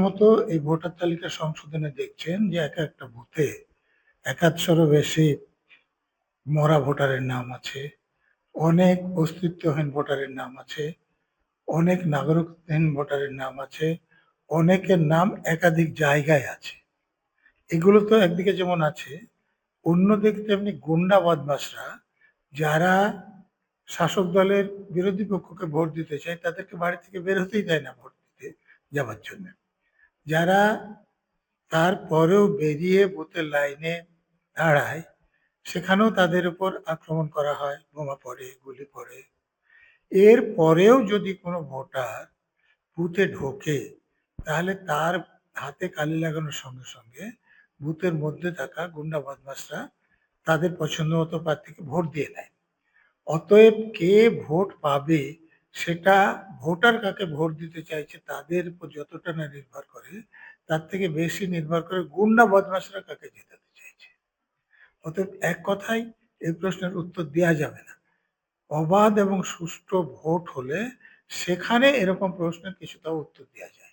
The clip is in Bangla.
প্রথমত এই ভোটার তালিকা সংশোধনে দেখছেন যে একটা বুথে ৭১০০-রও বেশি মরা ভোটারের নাম আছে, অনেক অস্তিত্বহীন ভোটারের নাম আছে, অনেক নাগরিকহীন ভোটারের নাম আছে, অনেকের নাম একাধিক জায়গায় আছে। এগুলো তো একদিকে যেমন আছে, অন্যদিকে তেমনি গুন্ডা বদমাশরা যারা শাসক দলের বিরোধী পক্ষকে ভোট দিতে চায় তাদেরকে বাড়ি থেকে বের হতেই দেয় না ভোট দিতে যাওয়ার জন্য। যারা তারপরেও বেরিয়ে বুথের লাইনে দাঁড়ায়, সেখানেও তাদের উপর আক্রমণ করা হয়, বোমা পড়ে, গুলি পড়ে। এর পরেও যদি কোনো ভোটার বুথে ঢোকে, তাহলে তার হাতে কালি লাগানোর সঙ্গে সঙ্গে বুথের মধ্যে থাকা গুন্ডা বদমাশরা তাদের পছন্দ মতো প্রার্থীকে ভোট দিয়ে নেয়। অতএব কে ভোট পাবে সেটা ভোটার কাকে ভোট দিতে চাইছে তাদের উপর যতটা না নির্ভর করে, তার থেকে বেশি নির্ভর করে গুন্ডা বদমাশরা কাকে জেতাতে চাইছে। অতএব এক কথায় এই প্রশ্নের উত্তর দেওয়া যাবে না। অবাধ এবং সুষ্ঠু ভোট হলে সেখানে এরকম প্রশ্নের কিছুটা উত্তর দেওয়া যায়।